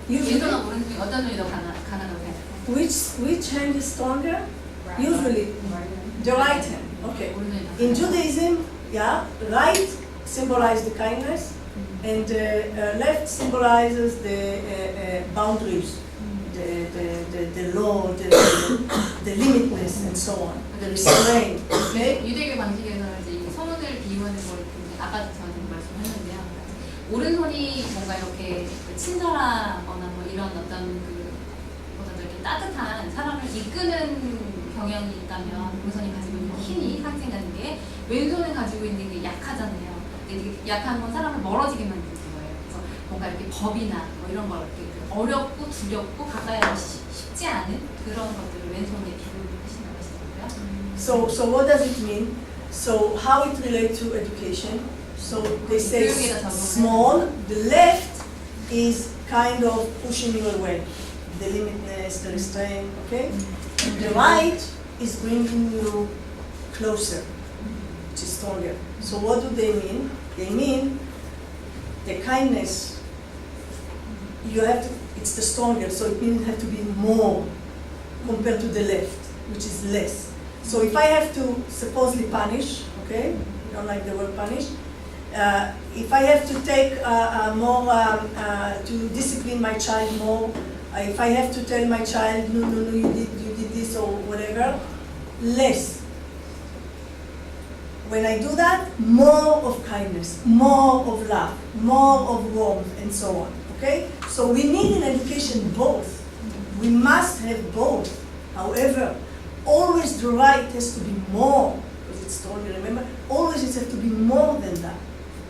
Usually, 왼손하고 오른손이 어떤 손이 더 강하다고 생각해요? which hand is stronger? Usually, the right hand. Okay. 오른손이 더 In 강하다. Judaism, yeah, right symbolizes the kindness, and left symbolizes the boundaries, the law, the limitness, and so on, the restraint. Okay. 유대교 방식에서 이제 이 손을 비유하는 걸 굉장히 아까 저한테 말씀했는데요. 오른손이 뭔가 이렇게 친절하거나 뭐 이런 어떤 보다 이렇게 따뜻한 사람을 이끄는 경향이 있다면 오른손이 가지고 있는 힘이 상징하는 게 왼손을 가지고 있는 게 약하잖아요. 근데 약한 건 사람을 멀어지게 만드는 거예요. 그래서 뭔가 이렇게 법이나 뭐 이런 걸 이렇게 어렵고 두렵고 가까이 하기 쉽지 않은 그런 것들을 왼손에 비유를 하신다고 하시더라고요. So what does it mean? So how it relates to education? So they say small. The left is kind of pushing you away, the limitness, the restraint. Okay, and the right is bringing you closer, which is stronger. So what do they mean? They mean the kindness. You have to. It's the stronger, so it means you have to be more compared to the left, which is less. So if I have to supposedly punish, okay, you don't like the word punish. If I have to take more to discipline my child more, if I have to tell my child no, you did this or whatever, less. When I do that, more of kindness, more of love, more of warmth, and so on. Okay? So we need in education both. We must have both. However, always the right has to be more, because it's stronger. Remember, always it has to be more than that.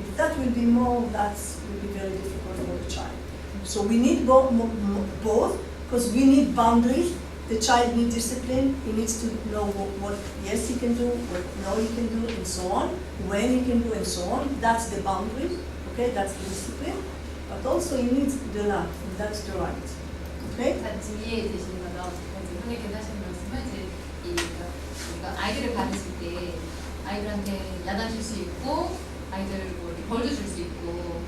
If that will be more, that will be very difficult for the child. So we need both, because we need boundaries. The child needs discipline. He needs to know what yes he can do, what no he can do, and so on. When he can do, and so on. That's the boundaries. Okay, that's the discipline. But also he needs the love. And that's the right. Okay. 지금 이해되시는 거죠? 선생님께서 하시는 말씀은 이제 우리가 아이들을 가르칠 때 아이들한테 야단칠 수 있고 아이들 뭐 이렇게 벌도 줄 수 있고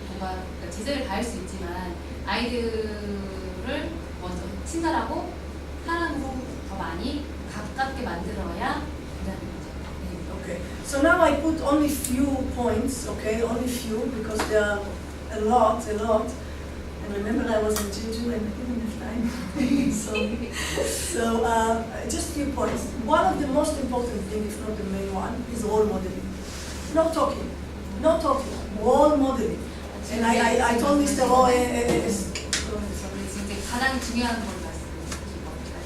뭔가 제재를 가할 수 있지만 아이들을 먼저 친절하고 사랑으로 더 많이 가깝게 만들어야 된다는 거죠. 네. Okay. So now I put only few points. Okay, only few because there are a lot. And remember, I was in Jeju and I didn't have time. so just few points. One of the most important things, if not the main one, is role modeling. No talking. Role modeling. And I told Mr. Roy. 진짜 가장 중요한 걸 말씀하신 겁니다.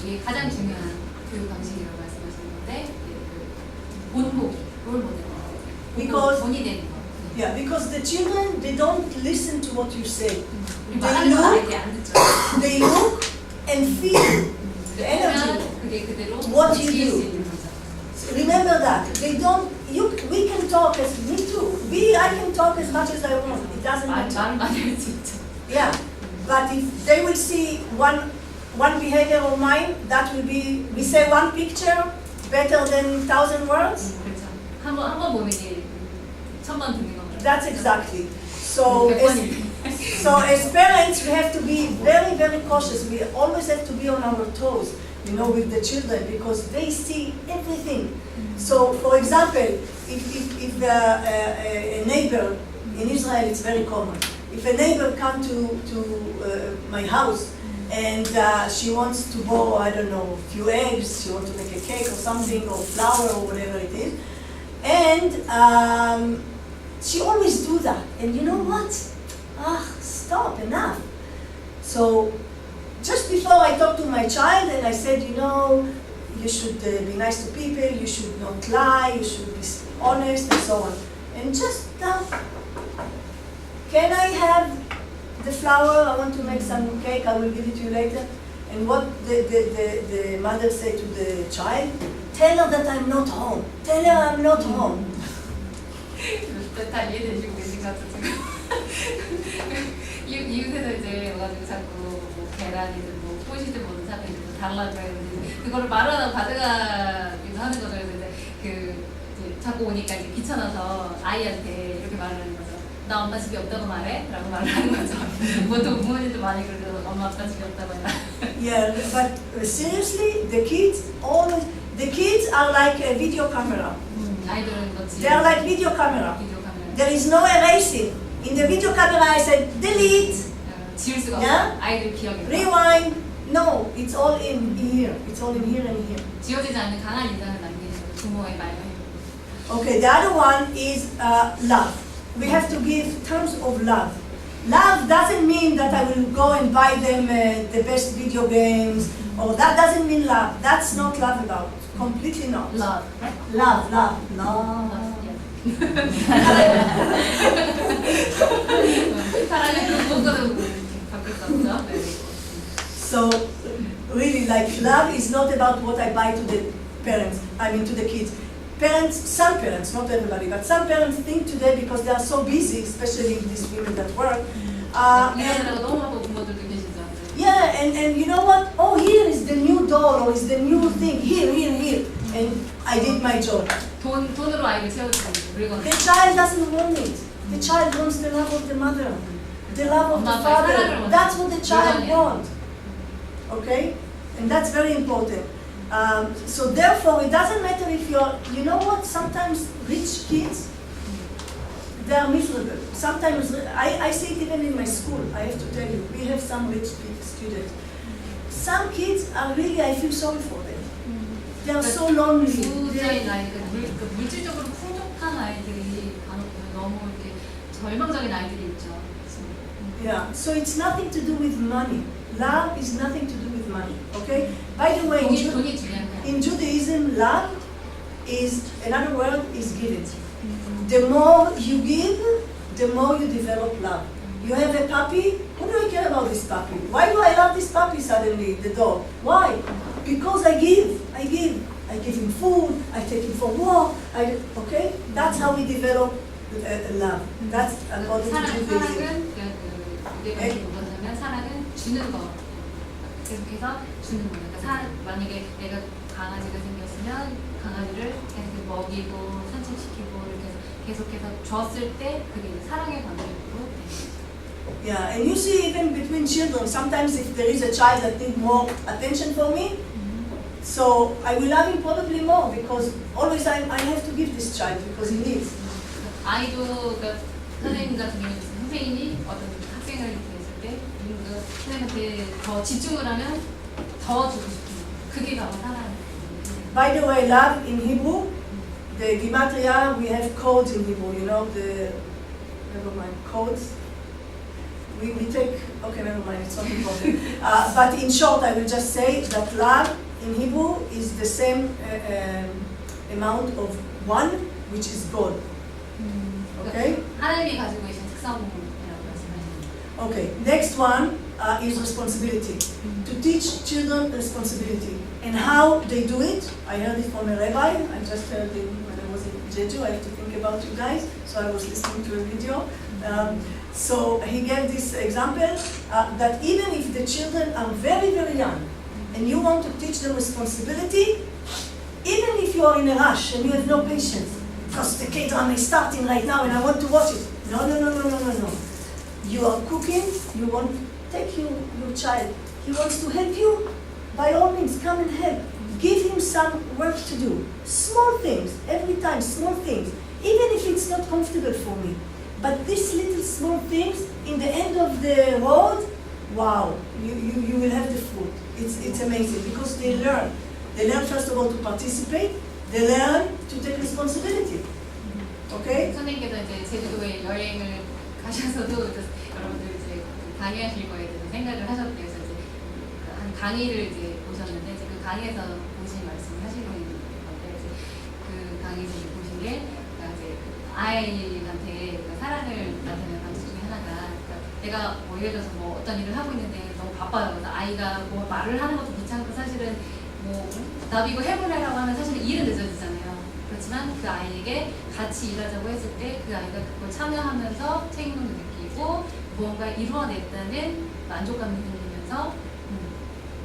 이게 가장 중요한 교육 방식이라고 말씀하셨는데 본보기, 롤 모델. Because 본이 되는 거. yeah, because the children they don't listen to what you say. They look and feel the energy. What you do. So remember that they don't. We can talk as me too. I can talk as much as I want. It doesn't matter. Yeah, but if they will see one behavior of mine, that will be we say one picture better than 1,000 words. 한번 보면 이게 1,000번 듣는 겁니다. That's exactly. So as parents, we have to be very, very cautious. We always have to be on our toes, with the children because they see everything. So, for example, if a neighbor in Israel, it's very common. If a neighbor comes to my house and she wants to borrow, I don't know, a few eggs, she wants to make a cake or something, or flour or whatever it is, and she always do that. And you know what? Stop, enough. So just before I talked to my child and I said, you should be nice to people, you should not lie, you should be honest and so on. And just can I have the flour? I want to make some cake, I will give it to you later. And what the mother said to the child, tell her that I'm not home. Tell her I'm not home. 다 이해되시고 계신 것 같아요, 지금. 이웃에서 이제 와가지고 자꾸 뭐 계란이든 뭐 꽃이든 뭐든 자꾸 이제 달라고 해요. 그거를 말하다 가져가기도 하는 거죠. 그래서 이제 자꾸 오니까 이제 귀찮아서 아이한테 이렇게 말을 하는 거죠. 나 엄마 집이 없다고 말해? 라고 말을 하는 거죠. 보통 부모님도 많이 그러죠. 엄마 아빠 집이 없다고 해라. Yeah, but seriously, the kids are like a video camera. 아이들은 그렇지. They are like video camera. 비디오 카메라. There is no erasing. In the video camera, I said delete, 지울 수가 Yeah? 없어. 아이들 기억에. rewind. No, it's all in here. It's all in here and here. 지워지지 않는 강한 인상을 남기는 거죠. 부모의 말과 행동. Okay, the other one is love. We have to give terms of love. Love doesn't mean that I will go and buy them the best video games, or that doesn't mean love. That's not love about. Completely not. Love. Love, love, love. 사랑의 그 목소리로 바뀔 수 없죠. 네. So, really, like, love is not about what I buy to the parents, I mean to the kids. Parents, some parents, not everybody, but some parents think today because they are so busy, especially these women that work. 이러느라고 너무 바쁜 부모들도 계시죠. Yeah, and you know what? Oh, here is the new doll, or is the new thing. Here. And I did my job. 돈으로 아이를 채워주는 물건. The child doesn't want it. The child wants the love of the mother, the love of the 엄마, 아빠의 사랑을 father. 원해요. That's what the child 물건이에요. wants. Okay? And that's very important. So therefore, it doesn't matter if you're, you know what, sometimes rich kids, they are miserable. Sometimes, I see it even in my school, I have to tell you, we have some rich students. Some kids are really, I feel sorry for them. They are so lonely. 부자인 아이, 그 물질적으로 풍족한 아이들이 간혹 너무 이렇게 절망적인 아이들이 있죠. Yeah, so it's nothing to do with money. Love is nothing to do with money, okay? By the way, 돈이 중요한 거야. in Judaism, love is, another word is giving. The more you give, the more you develop love. You have a puppy, what do I care about this puppy? Why do I love this puppy suddenly, the dog? Why? Because I give. I give him food, I take him for a walk, okay? That's how we develop love. That's according to Judaism. 사랑은 사랑은 주는 거. 계속해서 주는 거예요. 그러니까 만약에 내가 강아지가 생겼으면 강아지를 계속 먹이고 산책시키고 이렇게 계속해서 줬을 때 그게 사랑의 관계로 Yeah, and you see even between children, sometimes if there is a child that needs more attention from me, so I will love him probably more because always I have to give this child because he needs. 아이도 그러니까 선생님 같은 경우는 선생님이 어떤 학생을 이렇게 했을 때 그 선생님한테 더 집중을 하면 더 주고 싶은 거. 그게 바로 사랑이에요. By the way, love in Hebrew, the gematria, we have codes in Hebrew, you know, never mind, codes. We take, okay, never mind, it's not important. But in short, I will just say that love in Hebrew is the same amount of one, which is God. Okay? 하나님이 가지고 계신 특성이라고 말씀하시는 Okay, next one is responsibility. To teach children responsibility. And how they do it, I heard it from a rabbi. I just heard it when I was in Jeju. I have to think about you guys. So I was listening to a video. So he gave this example that even if the children are very, very young and you want to teach them responsibility, even if you are in a rush and you have no patience, because the K-drama is starting right now and I want to watch it. No. You are cooking, you want to take your child. He wants to help you. By all means, come and help. Give him some work to do. Small things, every time, small things. Even if it's not comfortable for me. But these little small things, in the end of the road, wow, you will have the fruit. It's amazing because they learn. They learn first of all to participate. They learn to take responsibility. Okay? 선생님께서 이제 제주도에 여행을 가셔서도 여러분들 이제 강의하실 거에 대해서 생각을 하셨대요. 그래서 이제 한 강의를 이제 보셨는데 이제 그 강의에서 보신 말씀을 하시는 건데 이제 그 강의에서 이제 보신 게 그러니까 이제 아이한테 사랑을 나타내는 방식 중에 하나가 그러니까 내가 뭐 예를 들어서 뭐 어떤 일을 하고 있는데 너무 바빠요. 그래서 아이가 뭐 말을 하는 것도 귀찮고 사실은 뭐 나비고 해보려고 하면 사실은 일은 늦어지잖아요. 그렇지만 그 아이에게 같이 일하자고 했을 때 그 아이가 그걸 참여하면서 책임감도 느끼고 무언가 이루어냈다는 만족감이 생기면서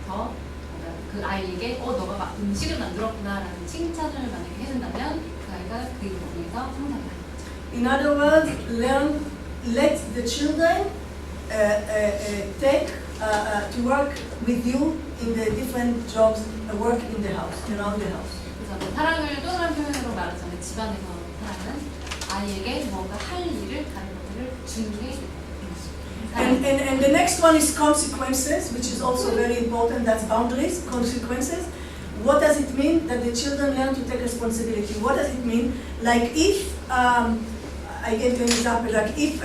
더 그 아이에게 너가 막 음식을 만들었구나라는 칭찬을 만약에 해준다면 그 아이가 그 일을 통해서 성장을 하는 거죠. In other words, learn let the children take to work with you in the different jobs, work in the house, around the house. 그래서 뭐 사랑을 또 다른 표현으로 말하자면 집안에서 사랑은 아이에게 뭔가 할 일을 다른 것들을 주는 게 And the next one is consequences, which is also very important. That's boundaries, consequences. What does it mean that the children learn to take responsibility? What does it mean? Like if, I gave you an example, like if,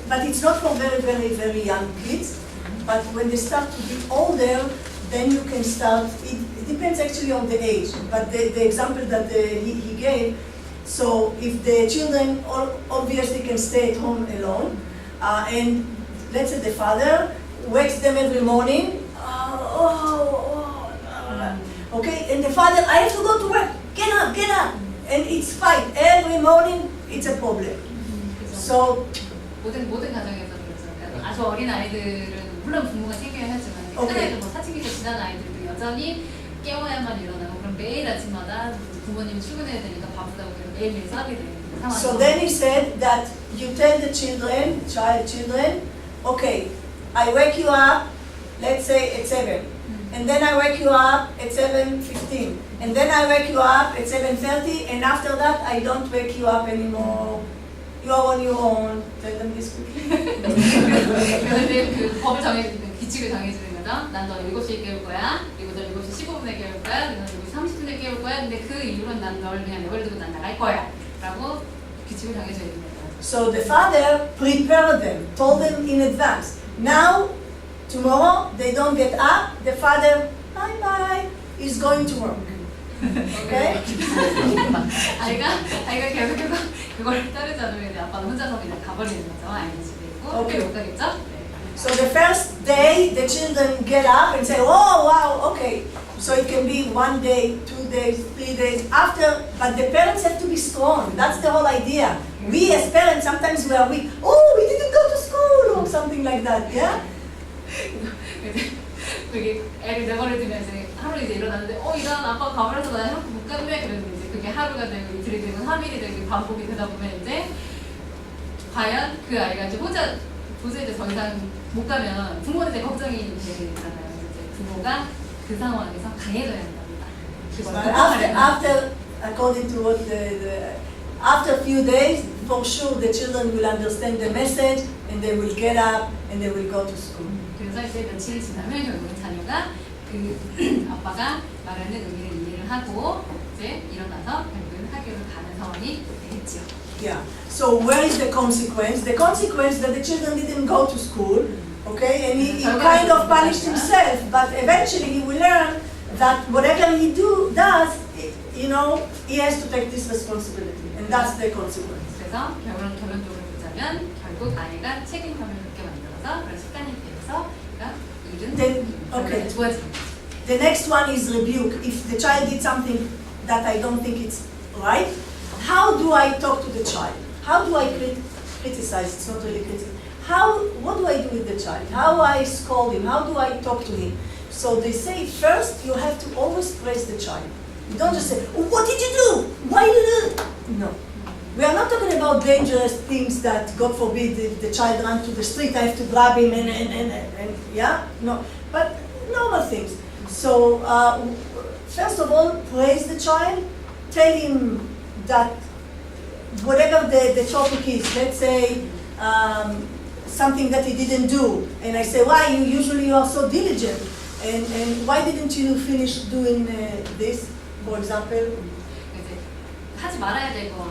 but it's not for very, very, very young kids, but when they start to be older, then you can start, it depends actually on the age, but the example that he gave, so if the children obviously can stay at home alone, and let's say the father wakes them every morning, okay, and the father, I have to go to work, get up, and it's fine. Every morning, it's a problem. So 모든 가정에서 그렇죠. 아주 어린 아이들은 물론 부모가 챙겨야 하지만 Okay. 뭐 사춘기가 지난 아이들도 여전히 깨워야만 일어나고 그럼 매일 아침마다 부모님이 출근해야 되니까 바쁘다고 매일매일 싸게 되는 상황. So then he said that you tell the children, okay, I wake you up, let's say at 7, and then I wake you up at 7:15, and then I wake you up at 7:30, and after that I don't wake you up anymore. You are on your own. Tell them this quickly. 그래서 이제 그 법을 정해주는 규칙을 정해주는 거죠. 난 너 7시에 깨울 거야. 그리고 너 7시 15분에 깨울 거야. 그리고 너 7시 30분에 깨울 거야. 근데 그 이후로는 난 널 그냥 내버려두고 난 나갈 거야. 라고 규칙을 정해줘야 됩니다. So the father prepared them, told them in advance. Now, tomorrow, they don't get up. The father, bye, is going to work. Okay? 아이가 계속해서 그걸 따르지 않으면 이제 아빠는 혼자서 그냥 가버리는 거죠. 아이는 집에 있고. Okay. 못 가겠죠? So the first day, the children get up and say, oh, wow, okay. So it can be 1 day, 2 days, 3 days after, but the parents have to be strong. That's the whole idea. We as parents, sometimes we are weak. Oh, we didn't go to school or something like that, yeah? 그게 애를 내버려두면 이제 하루 이제 일어났는데 일어난 아빠가 가버려서 나 학교 못 갔네. 그래서 이제 그게 하루가 되고 이틀이 되고 3일이 되고 반복이 되다 보면 이제 과연 그 아이가 이제 혼자 도저히 이제 더 이상 못 가면 부모는 이제 걱정이 되잖아요. 이제 부모가 그 상황에서 강해져야 한답니다. But after, according to what after a few days, for sure the children will understand the message and they will get up and they will go to school. 그래서 이제 며칠 지나면 결국은 자녀가 그 아빠가 말하는 의미를 이해를 하고 이제 일어나서 결국은 학교를 가는 상황이 되겠죠. Yeah. So where is the consequence? The consequence that the children didn't go to school, okay, and he kind of punished himself, but eventually he will learn that whatever he does, you know, he has to take this responsibility, and that's the consequence. 그래서 결론적으로 보자면 결국 아이가 책임감을 갖게 만들어서 그런 습관이 되어서 그러니까 일은 Okay. 좋아집니다. The next one is rebuke. If the child did something that I don't think it's right, how do I talk to the child? How do I criticize? It's not really criticize. What do I do with the child? How I scold him? How do I talk to him? So they say first you have to always praise the child. You don't just say, oh, what did you do? Why did you do? No. We are not talking about dangerous things that, God forbid, if the child runs to the street, I have to grab him and yeah? No. But normal things. So first of all, praise the child. Tell him that whatever the topic is, let's say something that he didn't do, and I say, why you are so diligent, and why didn't you finish doing this, for example? 이제 하지 말아야 될 거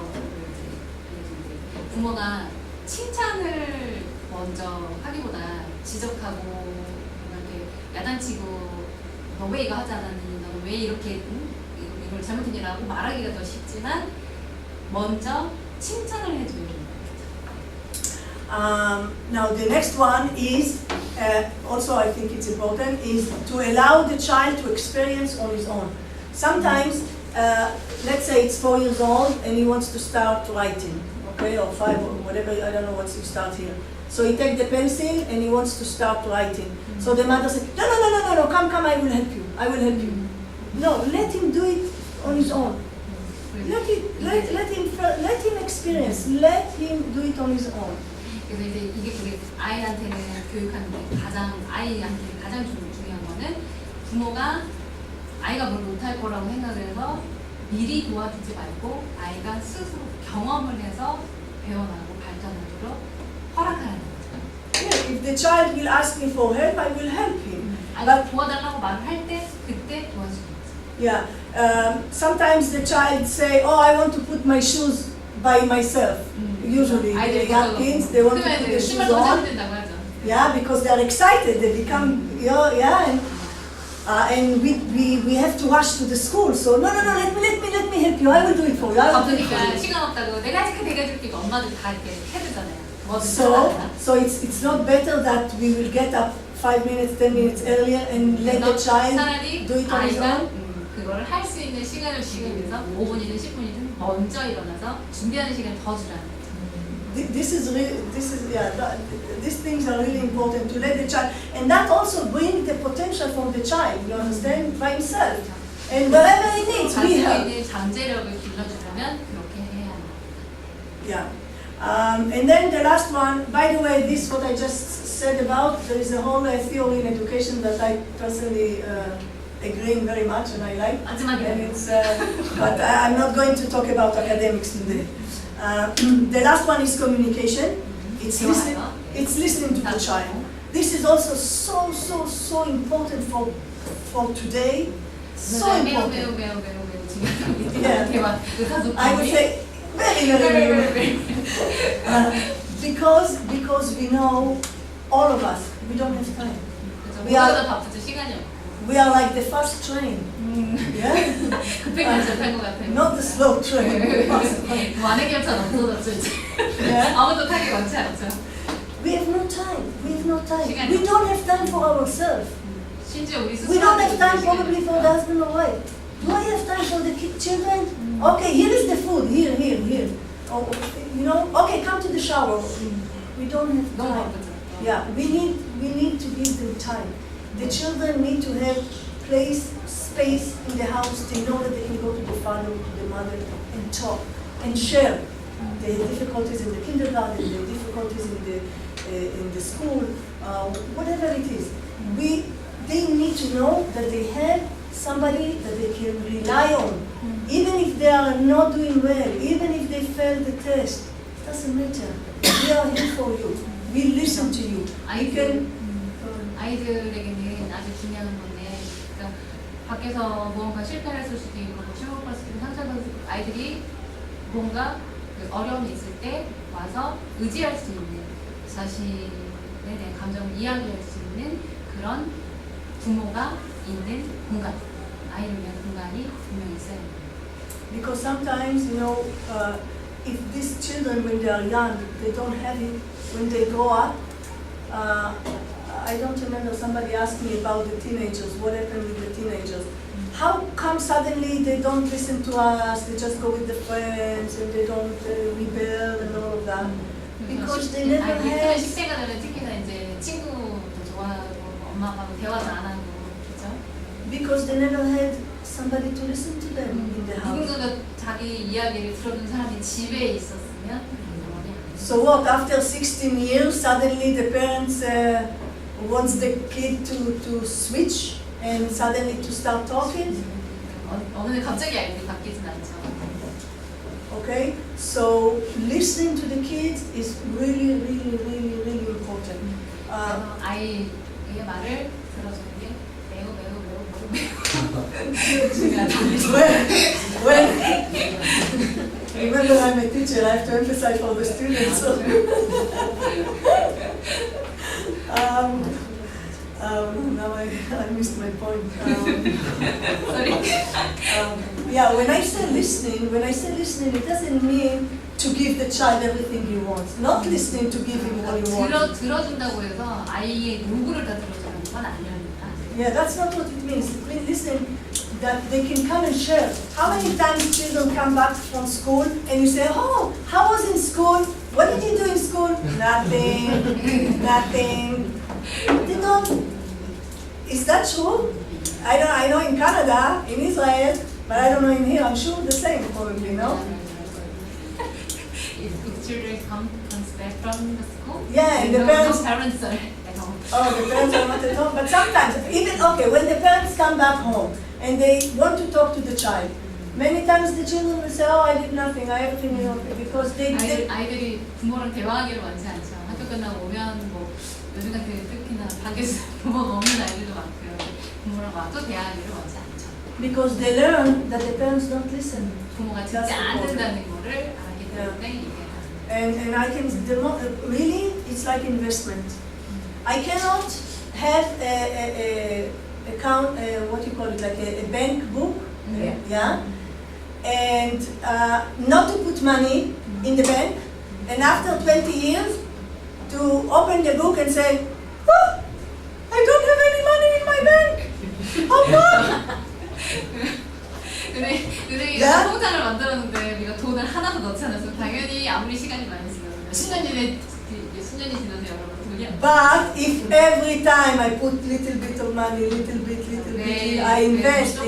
부모가 칭찬을 먼저 하기보다 지적하고 이렇게 야단치고 너 왜 이거 하지 않았니? 너 왜 이렇게 이걸 잘못했니라고 말하기가 더 쉽지만 먼저 칭찬을 해줘요. Now the next one is, also I think it's important, is to allow the child to experience on his own. Sometimes, let's say it's 4 years old and he wants to start writing, okay, or 5 or whatever, I don't know what you start here. So he takes the pencil and he wants to start writing. So the mother says, no, come, I will help you. No, let him do it on his own. Let him experience. Let him do it on his own. 그래서 이제 이게 그게 아이한테는 교육하는 게 아이한테 가장 중요한 거는 부모가 아이가 뭘 못할 거라고 생각을 해서 미리 도와주지 말고 아이가 스스로 경험을 해서 배워나가고 발전하도록 허락하는 거죠. Yeah, if the child will ask me for help, I will help him. 아이가 도와달라고 말을 할 때 그때 도와주는 거죠. Yeah. Sometimes the child say, "Oh, I want to put my shoes by myself." Usually, the young kids they want to put their shoes 신발 던져야 on. 된다고 하죠. Yeah, because they are excited. They become, and we have to rush to the school. So no, let me help you. I will do it for you. I will do it for 바쁘니까 you. 시간 없다고 내가 아직 되게 해줄게. 엄마들 다 이렇게 해주잖아요. 뭐든 해달라. So it's not better that we will get up 5 minutes, 10 minutes earlier and let the child 차라리 do it on his 아이가 own. 그거를 할 수 있는 시간을 주기 위해서 5분이든 10분이든 먼저 일어나서 준비하는 시간을 더 주라는 거죠. These things are really important to let the child, and that also brings the potential from the child. You understand, by himself, and whatever he needs, we 가지고 help. 있는 잠재력을 길러주려면 그렇게 해야 합니다. Yeah. And then the last one, by the way, this what I just said about, there is a whole theory in education that I personally agree very much and I like. And 마지막에 it's, but I'm not going to talk about academics today. The last one is communication. It's listening to the child. This is also so important for today. So important. 매우 중요한 Yeah. 대화. I would say very. Because we know, all of us, we don't have time. 모두가 바쁘죠. 시간이 없고. We are like the fast train. Yeah? 급행을 못할 것 같아요. Not the slow train. the fast train. 만의 결차는 없어졌죠 이제. Yeah? 아무도 타기 많지 않죠. We have no time. 시간이 We don't have time for ourselves. 심지어 우리 We don't have time 스스로한테도 probably for the husband or wife. Do I have time for the children? Okay, here is the food. Here. Oh, okay, come to the shower. We don't have 너무 time. 바쁘죠. Yeah, we need to give them time. The children need to have space in the house. They know that they can go to the father, to the mother, and talk and share the difficulties in the kindergarten, the difficulties in the school, whatever it is. They need to know that they have somebody that they can rely on, even if they are not doing well, even if they fail the test. Doesn't matter. We are here for you. We listen to you. 아이들에게는 아주 중요한 건데, 그러니까 밖에서 무언가 실패를 했을 수도 있고, 실패할 수도 있고, 상처를 받을 수도 있고, 아이들이 뭔가 그 어려움이 있을 때 와서 의지할 수 있는, 자신에 대한 감정을 이야기할 수 있는 그런 부모가 있는 공간, 아이를 위한 공간이 분명히 있어야 합니다. Because sometimes, if these children, when they are young, they don't have it. When they grow up, I don't remember, somebody asked me about the teenagers, what happened with the teenagers. How come suddenly they don't listen to us, they just go with the friends, and they don't rebel and all of that? Because they never had... 10대가 되면 특히나 이제 친구도 좋아하고 엄마 아빠하고 대화도 안 하고 그렇죠? Because they never had somebody to listen to them in the house. 누군가가 자기 이야기를 들어준 사람이 집에 있었으면 So what, after 16 years, suddenly the parents wants the kid to switch and suddenly to start talking? 어느 날 갑자기 아이들이 바뀌진 않죠. Okay, so listening to the kids is really important. 그래서 아이의 말을 들어주는 게 매우 Remember, I'm a teacher. I have to emphasize for the students. So. Now I missed my point. Sorry. Yeah, when I say listening, it doesn't mean to give the child everything he wants. Not listening to give him what he wants. 들어준다고 해서 아이의 요구를 다 들어주는 건 아니랍니다. Yeah, that's not what it means. It means listening that they can come and share. How many times children come back from school and you say, "Oh, how was in school? What did you do in school?" Nothing. They don't. Is that true? I know in Canada, in Israel, but I don't know in here. I'm sure the same, probably, no? If children comes back from the school. Yeah, and the no parents. parents are at home. Oh, the parents are not at home, but sometimes, even, okay, when the parents come back home and they want to talk to the child, many times the children will say, oh, I did nothing, everything is okay, because they 아이들이 부모랑 대화하기를 원치 않죠. 학교 끝나고 오면 뭐 요즘 같은 특히나 밖에서 부모가 없는 아이들도 많고요. 부모랑 와도 대화하기를 원치 않죠. because they learn that the parents don't listen. 부모가 듣지 That's important. 않는다는 거를 알기 때문에 이게 And I can, really, it's like investment. I cannot have a account, what you call it, like a bank book, yeah, and not to put money in the bank, and after 20 years, to open the book and say, oh, I don't have any money in my bank. How come? 은행에서 통장을 만들었는데 우리가 돈을 하나도 넣지 않아서 당연히 아무리 시간이 많이 지나도 몇십 년이 지나서 여러분 돈이 안 But if every time I put little bit of money, little bit, I invest,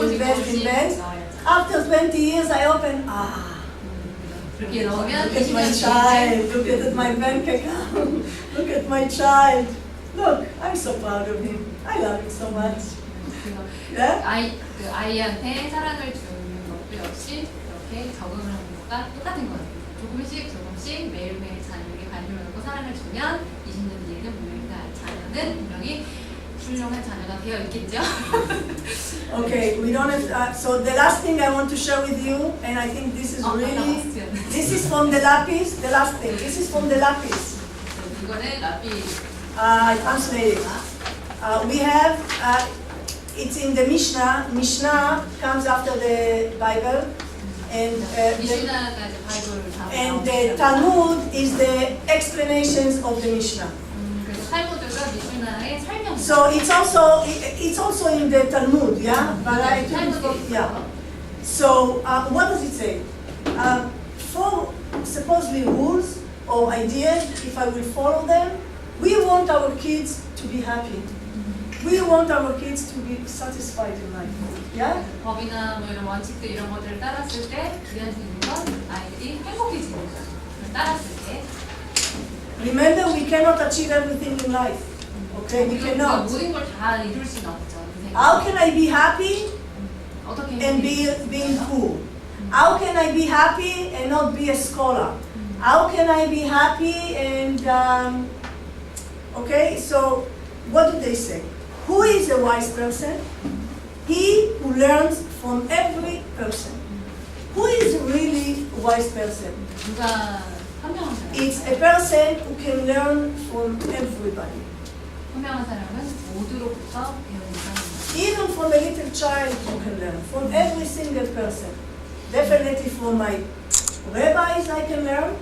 after 20 years I open, 그렇게 넣으면 look at my child, look at my bank account, look at my child. Look, I'm so proud of him. I love him so much. Yeah? 아이한테 사랑을 주는 것도 역시 그렇게 적응을 하는 것과 똑같은 것 같아요. 조금씩 매일매일 자녀에게 관심을 갖고 사랑을 주면 20년 뒤에는 분명히 그 자녀는 분명히 훌륭한 자녀가 되어 있겠죠. Okay, we don't have, so the last thing I want to share with you, and I think this is really, this is from the Lapis, the last thing, this is from the Lapis. 이거는 라피. I translate it. We have, it's in the Mishnah. Mishnah comes after the Bible, and the Talmud is the explanations of the Mishnah. So it's also in the Talmud, yeah. But I yeah. So what does it say? Four supposedly rules or ideas. If I will follow them, we want our kids to be happy. We want our kids to be satisfied in life. Yeah? 법이나 뭐 이런 원칙들 이런 것들을 따랐을 때 기대할 수 있는 건 아이들이 행복해지는 거. 따랐을 때. Remember, we cannot achieve everything in life. Okay, we cannot. 모든 걸 다 이룰 수는 없죠. How can I be happy and being poor? How can I be happy and not be a scholar? How can I be happy and okay? So, what do they say? Who is a wise person? He who learns from every person. Who is really a wise person? It's a person who can learn from everybody. 현명한 사람은 모두로부터 배우는 사람입니다. Even from a little child who can learn, from every single person. Definitely from my rabbis I can learn.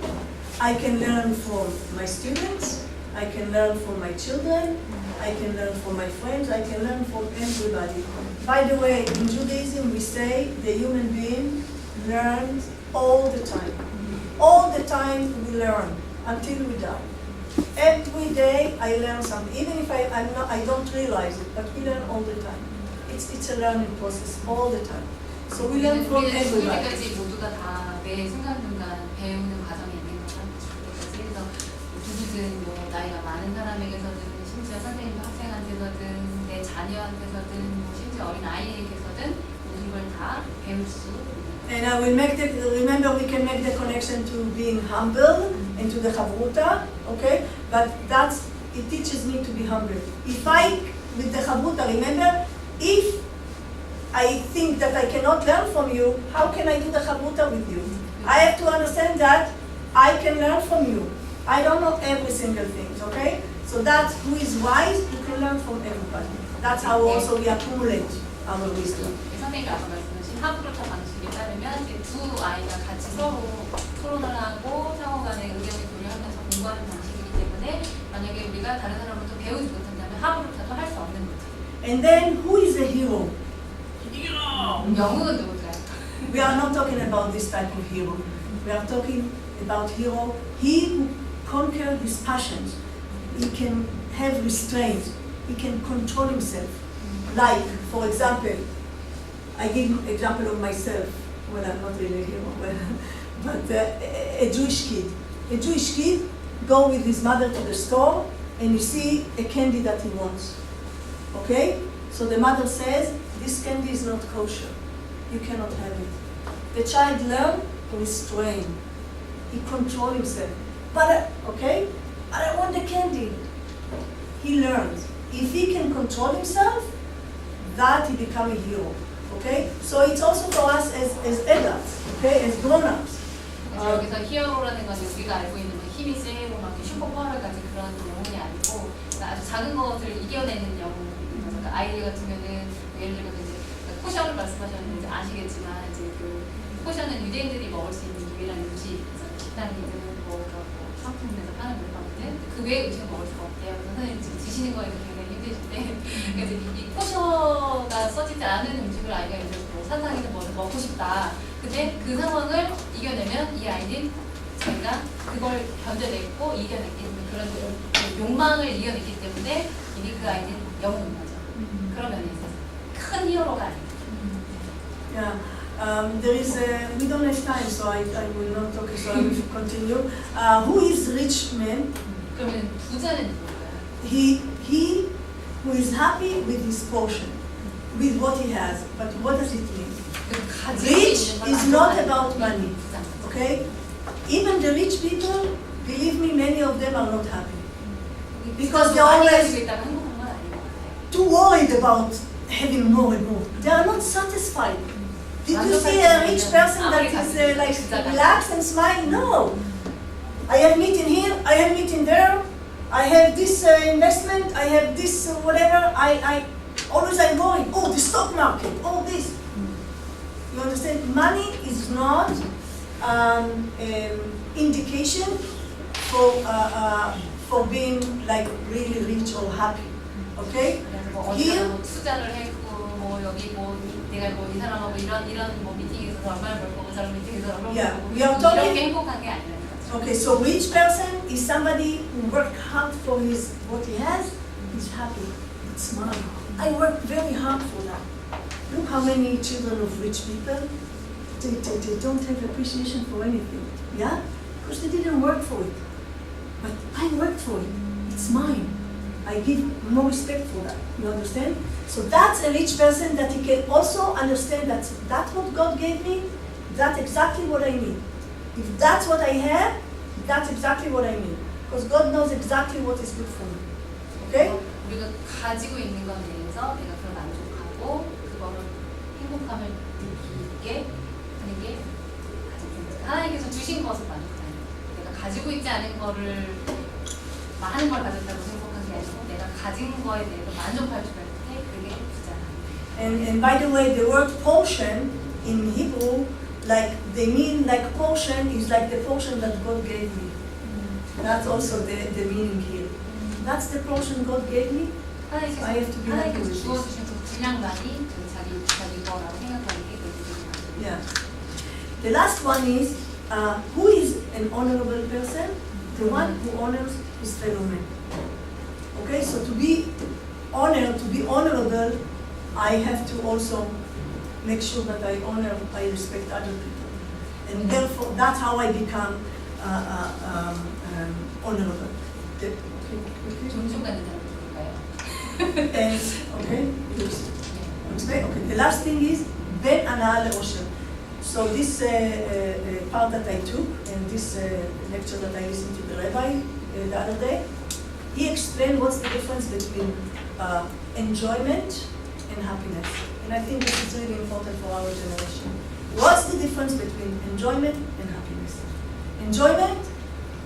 I can learn from my students. I can learn from my children. I can learn from my friends. I can learn from everybody. By the way, in Judaism we say the human being learns all the time. All the time we learn until we die. Every day I learn something, even if I don't realize it, but we learn all the time. It's a learning process all the time. So we learn from everybody. 때까지 모두가 다 매 순간순간 배우는 과정이 있는 거죠. 그때까지 그래서 누구든 뭐 나이가 많은 사람에게서든 심지어 선생님과 학생한테서든 내 자녀한테서든 뭐 심지어 어린 아이에게서든 모든 걸 다 배울 수. And I will remember we can make the connection to being humble and to the chavruta, okay? But it teaches me to be humble. With the chavruta, remember, if I think that I cannot learn from you, how can I do the chavruta with you? I have to understand that I can learn from you. I don't know every single thing, okay? So that's who is wise, who can learn from everybody. That's how also we accumulate our wisdom. 선생님이 아까 말씀하신 하브루타 방식에 따르면 이제 두 아이가 같이 서로 토론을 하고 상호 간의 의견을 교류하면서 공부하는 방식이기 때문에 만약에 우리가 다른 사람부터 배우지 못한다면 하브루타도 할 수 없는 거죠. And then who is the hero? 영웅은 누굴까요? We are not talking about this type of hero. We are talking about hero, he who conquered his passions. He can have restraint. He can control himself. Like, for example, I give an example of myself. Well, I'm not really a hero, but a Jewish kid. A Jewish kid go with his mother to the store and you see a candy that he wants. Okay? So the mother says, this candy is not kosher. You cannot have it. The child learns restrain. He controls himself. But I want the candy. He learns. If he can control himself, that he becomes a hero. Okay? So it's also for us as adults, okay, as grown-ups. 그래서 여기서 히어로라는 건 우리가 알고 있는 뭐 힘이 세고 막 슈퍼파워를 가진 그런 영웅이 아니고 그러니까 아주 작은 것을 이겨내는 영웅. 그러니까 아이들 같으면은 예를 들면 이제 포션을 말씀하셨는데 이제 아시겠지만 이제 그 포션은 유대인들이 먹을 수 있는 유일한 음식. 식당이든 뭐 상품에서 파는 물건이든 그 외의 음식은 먹을 수가 없대요. 그래서 선생님 지금 드시는 거에도 굉장히 힘드신데 그래서 이 포션가 써지지 않은 음식을 아이가 이제 뭐 산상이든 뭐를 먹고 싶다. 근데 그 상황을 이겨내면 이 아이는 자기가 그걸 견뎌냈고 이겨냈기 때문에 그런 욕망을 이겨냈기 때문에 이미 그 아이는 영웅인 거죠. 그런 면에 있어서 큰 히어로가 아니에요. Yeah. There is we don't have time, so I will not talk, so I will continue. Who is rich man? 그러면 부자는 누굴까요? He who is happy with his portion, with what he has. But what does it mean? Rich is not about money, okay? Even the rich people, believe me, many of them are not happy. Because they're always too worried about having more and more. They are not satisfied. Did you see a rich person that is like relaxed and smiling? No. I have meeting here, I have meeting there, I have this investment, I have this whatever. I always I'm worried. Oh, the stock market. Oh, this. You understand? Money is not indication for being like really rich or happy. Okay? Here. 투자를 했고 뭐 여기 뭐 내가 뭐 이 사람하고 이런 뭐 미팅에서 얼마를 벌고 그 사람 미팅에서 얼마를 벌고 이렇게 행복한 게 아니라는 거죠. Okay, so rich person is somebody who worked hard for his what he has. He's happy. It's mine. I worked very hard for that. Look how many children of rich people they don't have appreciation for anything. Yeah, because they didn't work for it. But I worked for it. It's mine. I give more respect for that. You understand? So that's a rich person that he can also understand that that's what God gave me, that's exactly what I need. If that's what I have, that's exactly what I need. Because God knows exactly what is good for me. Okay? 우리가 가지고 있는 것 대해서 내가 그걸 만족하고 그거를 행복함을 느끼게 하는 게 가장 중요해요. 하나님께서 주신 것을 만족하는 거예요. 내가 가지고 있지 않은 거를 많은 걸 가졌다고 행복한 게 아니고 내가 가진 거에 대해서 만족할 줄 알 때 그게 부자라. And by the way, the word portion in Hebrew, like they mean like portion is like the portion that God gave me. That's also the meaning here. That's the portion God gave me. I have to be happy with this. 주어주신 그 분량만이 자기 거라고 생각하는 게 그게 Yeah. The last one is who is an honorable person? The one who honors his fellow man. Okay, so to be honored, to be honorable, I have to also make sure that I respect other people, and therefore that's how I become honorable. 존중받는 사람들일까요? And okay, okay. The last thing is ben anah le'osher. So this part that I took and this lecture that I listened to the rabbi the other day, he explained what's the difference between enjoyment and happiness. And I think this is really important for our generation. What's the difference between enjoyment and happiness? Enjoyment,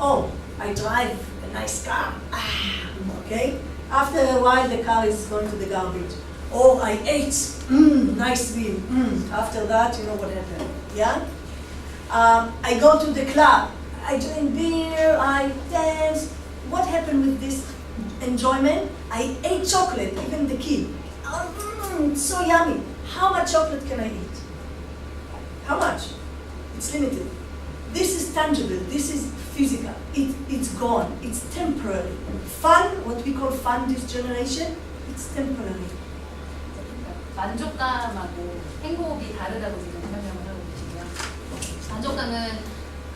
oh, I drive a nice car, okay? After a while the car is going to the garbage. Oh, I ate, nice meal. After that, you know what happened, yeah? I go to the club, I drink beer, I dance. What happened with this enjoyment? I ate chocolate, even the kid. It's so yummy. How much chocolate can I eat? How much? It's limited. This is tangible, this is physical. It's gone, it's temporary. Fun, what we call fun this generation, it's temporary. 만족감하고 행복이 다르다고 지금 설명을 하고 계시고요. 만족감은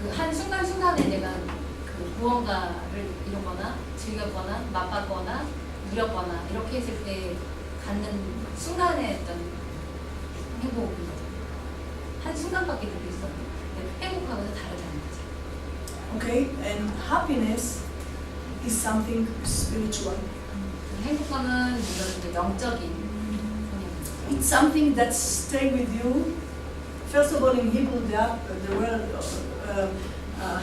그 한 순간순간에 내가 그 그 무언가를 이루거나 즐겼거나 맛봤거나 누렸거나 이렇게 했을 때 갖는 순간의 어떤 행복인 거죠. 한 순간밖에 느낄 수 없는 행복하고는 다르다는 거죠. Okay, and happiness is something spiritual. 행복감은 물론 이제 영적인 성향입니다. It's something that stays with you. First of all, in Hebrew, the word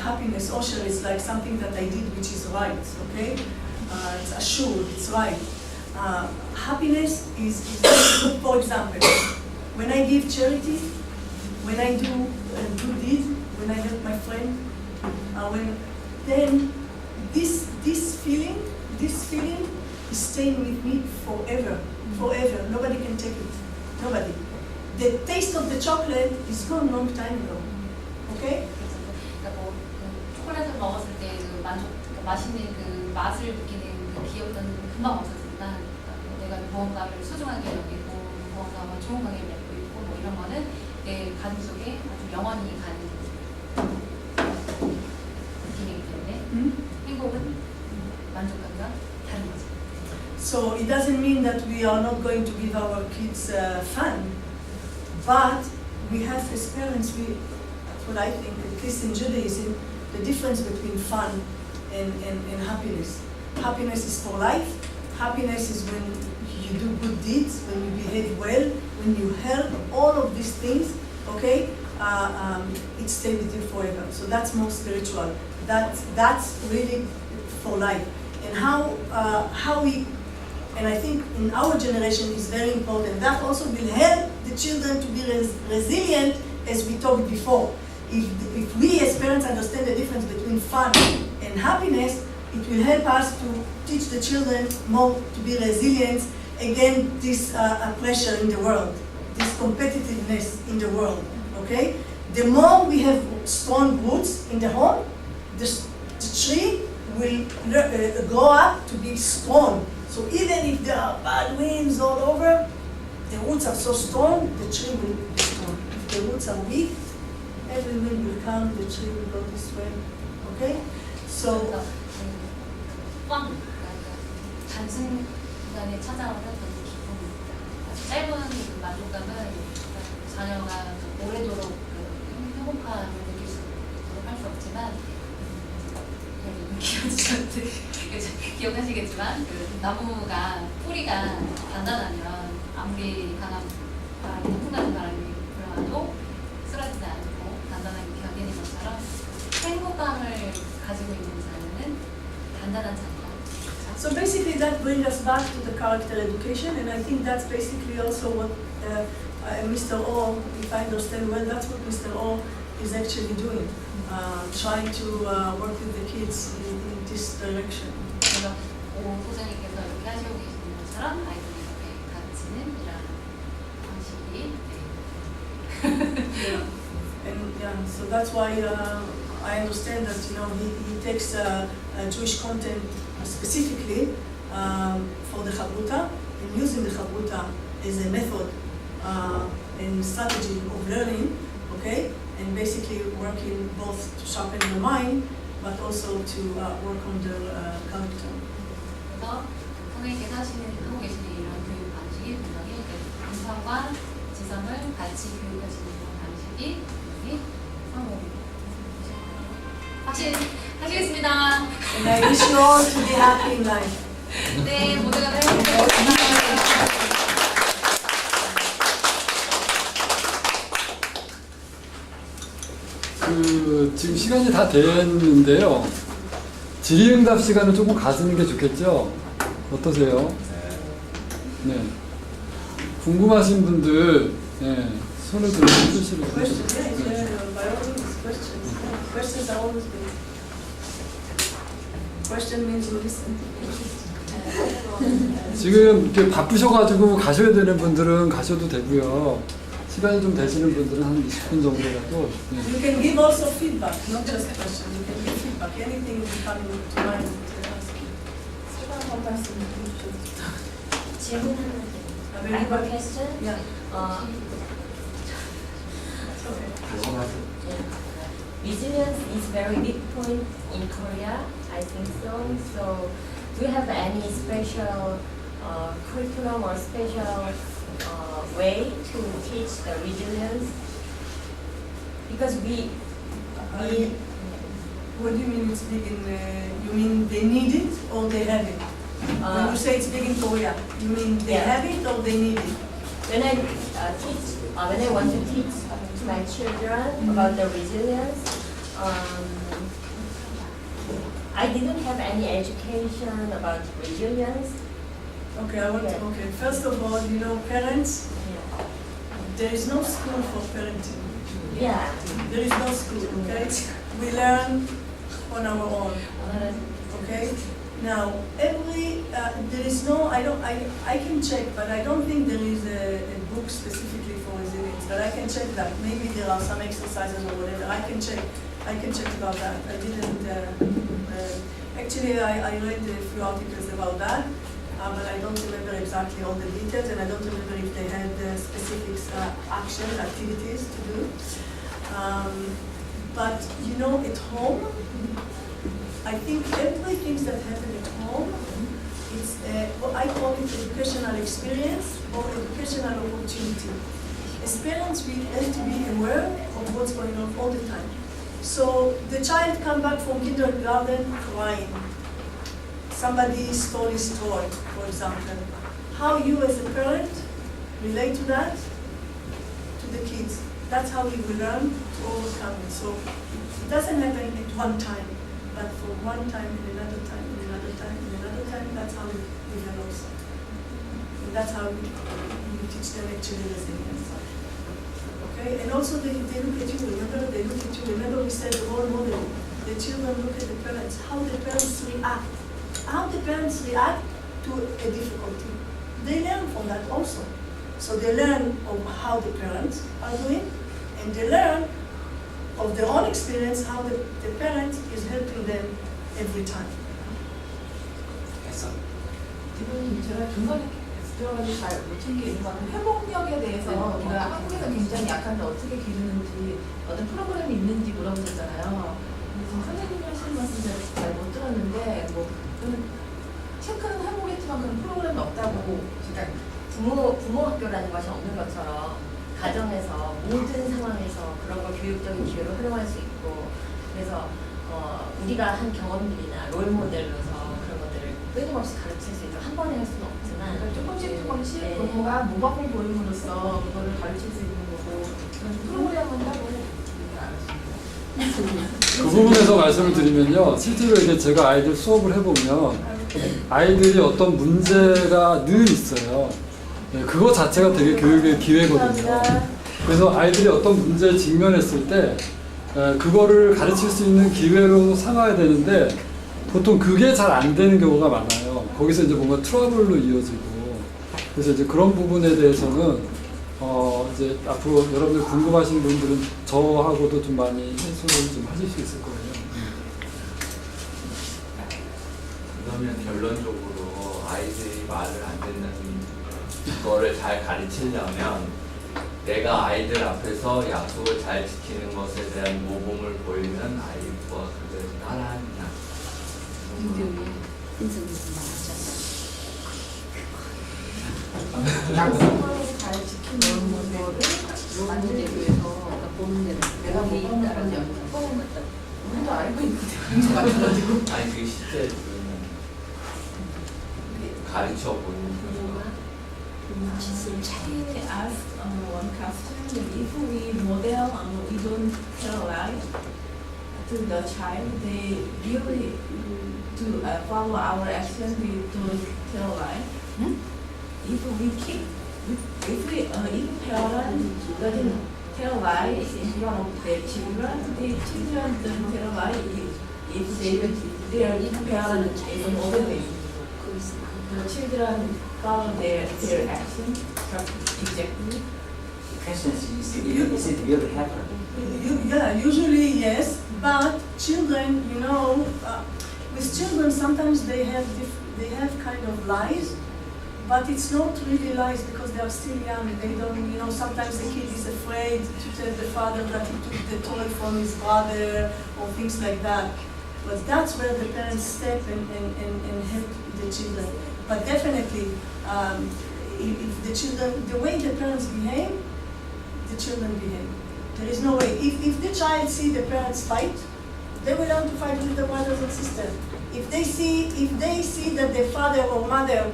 happiness, osher, is like something that I did which is right, okay? It's assured, it's right. Happiness is, for example, when I give charity, when I do a good deed, when I help my friend, then this feeling is staying with me forever. Nobody can take it. Nobody. The taste of the chocolate is gone long time ago. Okay? 그러니까 뭐 초콜릿을 먹었을 때 그 맛있는 그 맛을 느끼는 그 기억은 금방 없어진다. 내가 무언가를 소중하게 여기고 무언가 좋은 관계를 맺고 있고 뭐 이런 거는 내 가슴 속에 아주 영원히 가는 느낌이기 때문에 행복은 만족감과 다른 거죠. So it doesn't mean that we are not going to give our kids fun, but we have as parents, that's what I think, at least in Judaism, the difference between fun and happiness. Happiness is for life. Happiness is when you do good deeds, when you behave well, when you help, all of these things, okay, it stays with you forever. So that's more spiritual. That's really for life. And how we, and I think in our generation is very important. That also will help the children to be resilient, as we talked before. If we as parents understand the difference between fun and happiness, it will help us to teach the children more to be resilient against this pressure in the world, this competitiveness in the world, okay? The more we have strong roots in the home, the tree will grow up to be strong. So even if there are bad winds all over, the roots are so strong, the tree will be strong. If the roots are weak, every wind will come, the tree will go this way, okay? So, 단순간에 찾아오는 그런 기쁨입니다. 아주 짧은 그 만족감은 자녀가 오래도록 행복함을 느낄 수 있도록 할 수 없지만 기억하시겠지만 그 나무가 뿌리가 단단하면 아무리 강한 바람이 태풍 같은 바람이 불어와도 쓰러지지 않고 단단하게 견디는 것처럼 행복감을 가지고 있는 자녀는 단단한 자녀. So basically that brings us back to the character education, and I think that's basically also what Mr. O, if I understand well, that's what Mr. O is actually doing, trying to work with the kids in this direction. 그래서 오 소장님께서 이렇게 하시고 계시는 것처럼 아이들이 이렇게 가르치는 이런 방식이 And so that's why I understand that he takes Jewish content specifically for the Chavruta and using the Chavruta as a method and strategy of learning, okay, and basically working both to sharpen the mind but also to work on the character. 그래서 선생님께서 하고 계시는 이런 교육 방식이 분명히 인성과 지성을 같이 교육하시는 그런 방식이 분명히 성공입니다. 하시겠습니다. And I wish you all to be happy in life. 네, 모두가 행복하세요. 지금 시간이 다 됐는데요. 질의응답 시간을 조금 가지는 게 좋겠죠? 어떠세요? 네. 궁금하신 분들, 네, 손을 들고 표시를 Questions, 해주세요. by all means, questions. Questions are always good. Question means you listen. 지금 이렇게 바쁘셔가지고 가셔야 되는 분들은 가셔도 되고요. 시간이 좀 되시는 분들은 한 20분 정도라도. 네. You can give also feedback, not just questions. You can give feedback. Anything is coming to mind to ask you. 질문하면 I I have a question. Yeah. 어, It's okay. resilience is very big point in Korea. I think so. So, do you have any special curriculum or special way to teach the resilience? Because we What do you mean it's big in, you mean they need it or they have it? When you say it's big in Korea, you mean they Yeah. have it or they need it? when I teach, when I want to teach to my children about the resilience, I didn't have any education about resilience. Okay, okay. First of all, you know, parents, there is no school for parenting. Yeah. There is no school, okay? We learn on our own, okay? Now, there is no, I can check, but I don't think there is a book specifically for resilience, but I can check that. Maybe there are some exercises or whatever, I can check about that. I didn't, actually I read a few articles about that, but I don't remember exactly all the details, and I don't remember if they had specific activities to do. But you know, at home, I think everything that happens at home, it's what I call it educational experience or educational opportunity. As parents, we have to be aware of what's going on all the time. So the child comes back from kindergarten crying. Somebody stole his toy, for example. How you as a parent relate to that, to the kids. That's how we will learn to overcome it. So it doesn't happen at one time, but for one time, and another time, and another time, and another time, that's how it develops. And that's how we teach them actually resilience. Okay? And also they look at you, remember, they look at you. Remember we said the role model. The children look at the parents, how the parents react. How the parents react to a difficulty. They learn from that also. So they learn of how the parents are doing, and they learn of their own experience how the parent is helping them every time. 지금 제가 중간에 들어가서 잘 못 챙기는 건 회복력에 대해서 우리가 한국에서 굉장히 약한데 어떻게 기르는지 어떤 프로그램이 있는지 물어보셨잖아요. 근데 지금 선생님이 하시는 말씀 잘 못 들었는데 뭐 저는 체크는 해보겠지만 그런 프로그램이 없다고. 그러니까 부모 학교라는 것이 없는 것처럼 가정에서 모든 상황에서 그런 걸 교육적인 기회로 활용할 수 있고, 그래서 우리가 한 경험들이나 롤 모델로서 그런 것들을 끊임없이 가르칠 수 있죠. 한 번에 할 수는 없지만 조금씩 부모가 모범을 보임으로써 그거를 가르칠 수 있는 거고 그런 프로그램은 따로 그 부분에서 말씀을 드리면요, 실제로 이제 제가 아이들 수업을 해보면 아이들이 어떤 문제가 늘 있어요. 그거 자체가 되게 교육의 기회거든요. 그래서 아이들이 어떤 문제에 직면했을 때 그거를 가르칠 수 있는 기회로 삼아야 되는데 보통 그게 잘 안 되는 경우가 많아요. 거기서 이제 뭔가 트러블로 이어지고. 그래서 이제 그런 부분에 대해서는 이제 앞으로 여러분들 궁금하신 분들은 저하고도 좀 많이 해소를 좀 하실 수 있을 거예요. 그러면 결론적으로 아이들이 말을 안 듣는 거를 잘 가르치려면 내가 아이들 앞에서 약속을 잘 지키는 것에 대한 모범을 보이면 아이가 그대로 따라하느냐. 약속을 잘 지키는 거를 만들기 위해서 내가 모범을 따라지 않고 우리도 알고 있는데 같아가지고 아니 그게 실제 가르쳐 보는 She asked one question: if we model, we don't tell lie to the child, they really to follow our action. We don't tell lie. If we keep, if parents doesn't tell lie in front of their children, the children don't tell lie if their parents is obeying. The children follow their action exactly. The question is it really happen? Yeah, usually yes, but children, you know, with children sometimes they have kind of lies, but it's not really lies because they are still young. They don't, you know, sometimes the kid is afraid to tell the father that he took the toy from his brother or things like that. But that's where the parents step and help the children. But definitely, if the children, the way the parents behave, the children behave. There is no way. If the child see the parents fight, they will learn to fight with their brothers and sisters. If they see that the father or mother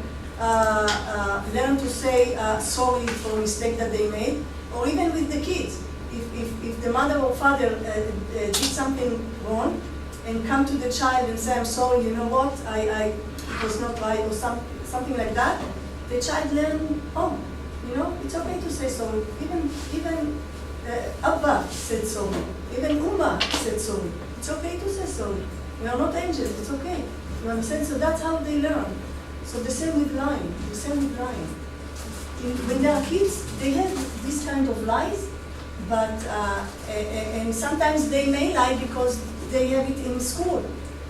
learn to say sorry for a mistake that they made, or even with the kids, if the mother or father did something wrong, and come to the child and say, I'm sorry, you know what, I was not right, or something like that, the child learn, oh, you know, it's okay to say sorry. Even Abba said sorry. Even Uma said sorry. It's okay to say sorry. We are not angels, it's okay. You understand? So that's how they learn. So the same with lying, the same with lying. When they are kids, they have this kind of lies, but, and sometimes they may lie because they have it in school.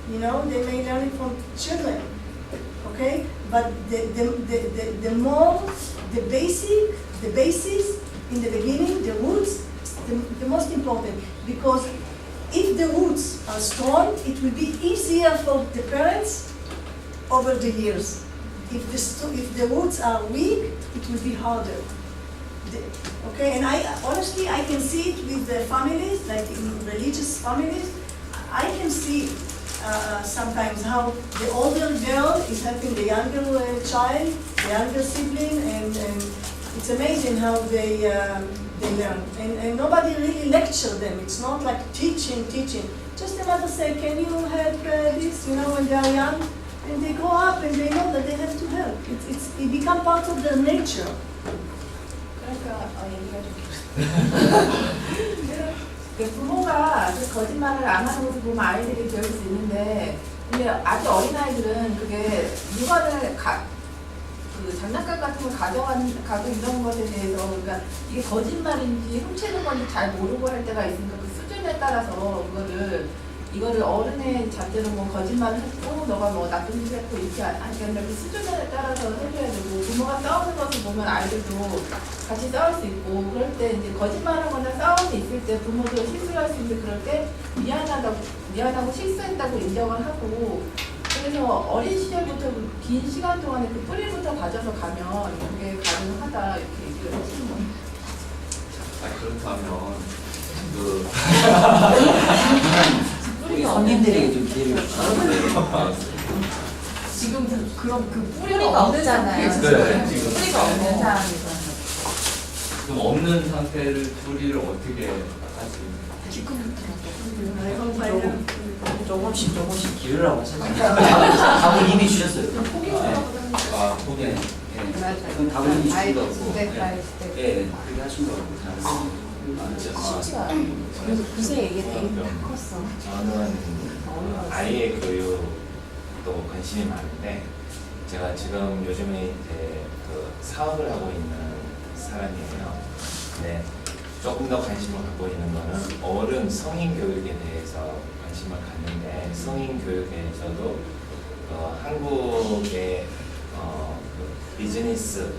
You know, they may learn it from children, okay? But the more, the basis in the beginning, the roots, the most important, because if the roots are strong, it will be easier for the parents over the years. If the roots are weak, it will be harder. Okay, and honestly, I can see it with the families, like in religious families. I can see sometimes how the older girl is helping the younger child, the younger sibling, and it's amazing how they learn. And nobody really lecture them. It's not like teaching. Just the mother say, can you help this, you know, when they are young? And they grow up and they know that they have to help. It becomes part of their nature. 그러니까 얘기가 좀 그 부모가 그 거짓말을 안 하는 모습 보면 아이들이 배울 수 있는데, 근데 아주 어린 아이들은 그게 물건을 그 장난감 같은 걸 가지고 이런 것에 대해서, 그러니까 이게 거짓말인지 훔치는 건지 잘 모르고 할 때가 있으니까 그 수준에 따라서 이거를 어른의 잣대로 뭐 거짓말을 했고 너가 뭐 나쁜 짓 했고 이렇게 하는 게 아니라 그 수준에 따라서 해줘야 되고, 부모가 싸우는 것을 보면 아이들도 같이 싸울 수 있고, 그럴 때 이제 거짓말하거나 싸움이 있을 때 부모도 실수를 할 수 있는데, 그럴 때 미안하고 실수했다고 인정을 하고, 그래서 어린 시절부터 긴 시간 동안에 그 뿌리부터 가져서 가면 그게 가능하다 이렇게 얘기를 하시는 거예요. 그렇다면 우리 손님들에게 좀 기회를 주시죠. 지금 그럼 그 뿌리가 없잖아요. 네, 지금 뿌리가 없는 상황에서. 좀 없는 상태를 뿌리를 어떻게 하지? 조금씩 기회라고 하셨잖아요. 답을 이미 주셨어요. 포기. 네. 그건 답을 이미 주신 거고. 네. 네, 그렇게 하신 거고. 쉽지가 않아요. 그래서 그새 얘기 되게 다 컸어. 저는 아이의 교육도 관심이 많은데, 제가 지금 요즘에 이제 그 사업을 하고 있는 사람이에요. 근데 조금 더 관심을 갖고 있는 거는 어른 성인 교육에 대해서 관심을 갖는데, 성인 교육에서도 한국의 그 비즈니스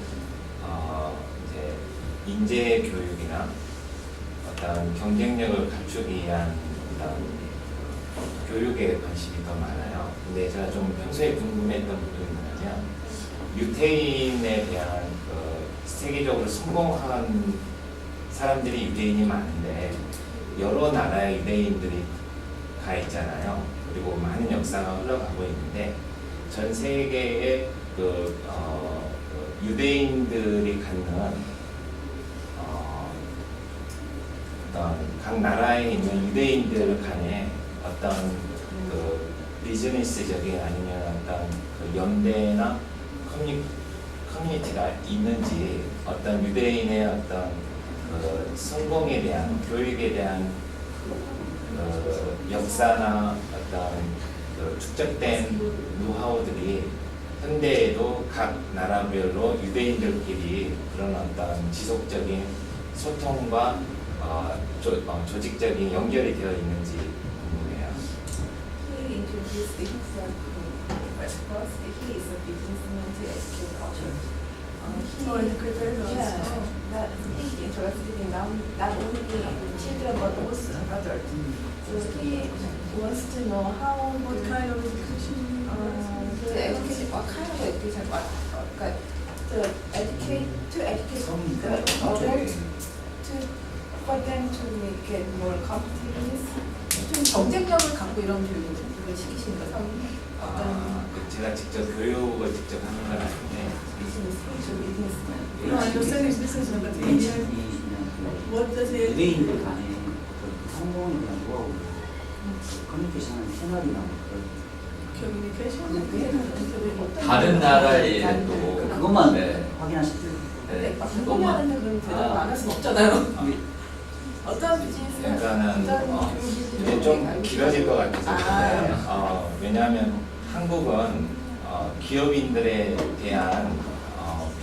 이제 인재 교육이나 어떤 경쟁력을 갖추기 위한 어떤 교육에 관심이 더 많아요. 근데 제가 좀 평소에 궁금했던 부분이 뭐냐면, 유태인에 대한 그 세계적으로 성공한 사람들이 유대인이 많은데 여러 나라의 유대인들이 가 있잖아요. 그리고 많은 역사가 흘러가고 있는데, 전 세계의 그 유대인들이 갖는 어떤 각 나라에 있는 유대인들 간의 어떤 그 비즈니스적인 아니면 어떤 그 연대나 커뮤니티가 있는지, 어떤 유대인의 어떤 그 성공에 대한, 교육에 대한 그 역사나 어떤 그 축적된 노하우들이 현대에도 각 나라별로 유대인들끼리 그런 어떤 지속적인 소통과 조직적인 연결이 되어 있는지 궁금해요. He introduced himself to, but first he is a businessman to educate culture. for educators yeah, also. that he's interested in not only children but also adults. So he wants to know how What kind of education? the education, what kind of education, to educate the adults, for them to get more competence. 좀 경쟁력을 갖고 이런 교육을 시키시는 거 성인이 제가 직접 교육을 직접 하는 건 아닌데 No, I understand it's business, but what does it? 의뢰인들 간의 어떤 성공에 대한 노하우를 커뮤니케이션하는 채널이나 Communication? 다른 나라의 또 그것만 네. 확인하실 때 네. 성공하는데 그럼 대답 안 할 수는 없잖아요. 어떤 비즈니스가 그러니까는 이게 좀 길어질 것 같아서 왜냐하면 한국은 기업인들에 대한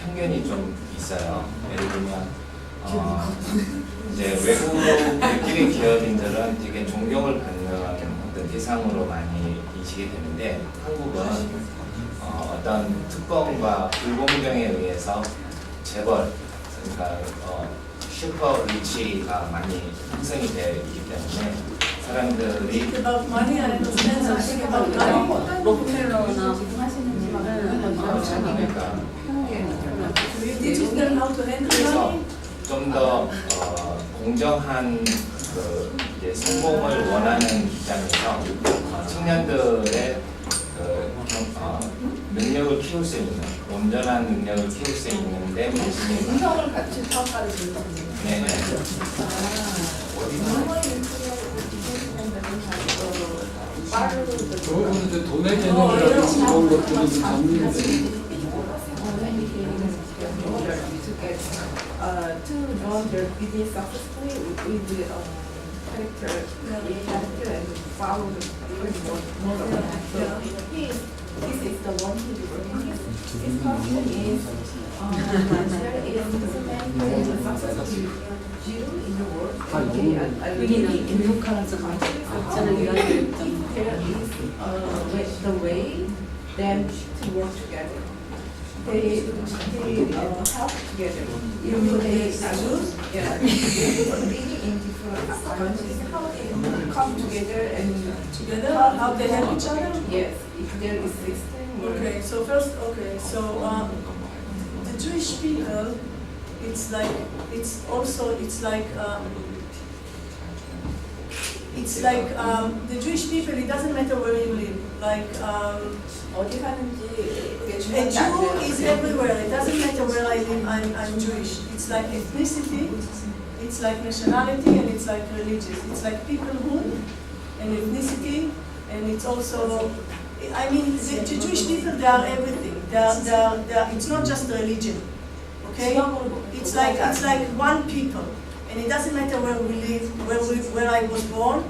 편견이 좀 있어요. 예를 들면 이제 외국의 기업인들은 되게 존경을 받는 어떤 대상으로 많이 인식이 되는데 한국은 어떤 특권과 불공정에 의해서 재벌 그러니까 슈퍼 리치가 많이 형성이 되어 있기 때문에 사람들이 It's about money, I understand something about money. 록펠러나 하시는지만 그러니까 Do you teach them how to handle 그래서 money? 좀 더 공정한 그 이제 성공을 원하는 입장에서 청년들의 능력을 키울 수 있는 온전한 능력을 키울 수 있는 데 관심이 인성을 같이 평가를 주는 거예요. 네. 그거는 이제 돈의 개념이라든지 이런 것들이 좀 정리돼. To run their business successfully with character and follow the model. So this is the one who is working. This person is the successful Jew in the world. In local countries. If there is the way then to work together. They help together. Even though they choose, living in different countries, how they come together and Together, how they help each other? yes, if there is system. Okay, so first, the Jewish people, it's like the Jewish people, it doesn't matter where you live. Like, 어디 사는지 그게 a 중요하지 않아요. Jew is everywhere. It doesn't matter where I live, I'm Jewish. It's like ethnicity, it's like nationality, and it's like religious. It's like peoplehood and ethnicity, and it's also, I mean, the Jewish people, they are everything. It's not just religion, okay? It's like one people, and it doesn't matter where we live, where I was born.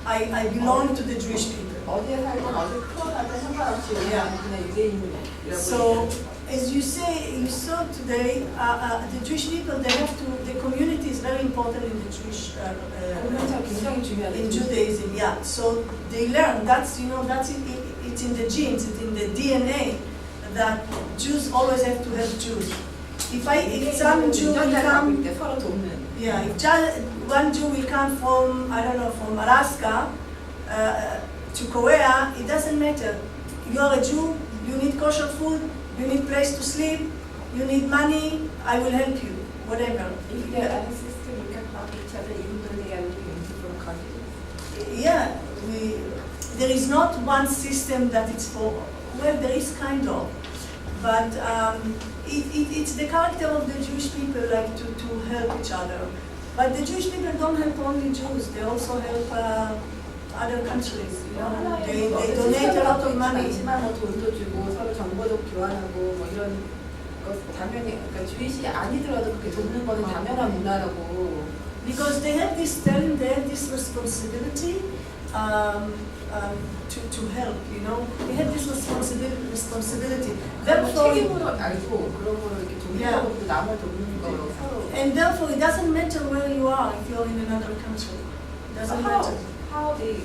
I belong to the Jewish people. 어디에 살든 어디 태어나든 상관없이 그냥 유대인이라고. So, as you saw today, the Jewish people, the community is very important in the Jewish, 공동체가 굉장히 중요하다. in Judaism, yeah. So they learn, it's in the genes, it's in the DNA, that Jews always have to help Jews. If some Jew will come, 때 서로 돕는. yeah, if one Jew will come from, I don't know, from Alaska to Korea, it doesn't matter. You are a Jew, you need kosher food, you need place to sleep, you need money, I will help you, whatever. If there are system, we can help each other even though they are living in different countries. Yeah, there is not one system that it's for, well, there is kind of, but it's the character of the Jewish people, like to help each other. But the Jewish people don't help only Jews, they also help other countries. You know? They donate a lot of money. 있지만 뭐 돈도 주고 서로 정보도 교환하고 뭐 이런 것 당연히 그러니까 주의시 아니더라도 그렇게 돕는 거는 당연한 문화라고. Because they have this talent, they have this responsibility to help, you know. They have this responsibility. Therefore, 책임으로 알고 그런 거를 이렇게 돕는 것도 남을 돕는 거 서로. and therefore, it doesn't matter where you are if you're in another country. It doesn't matter. How they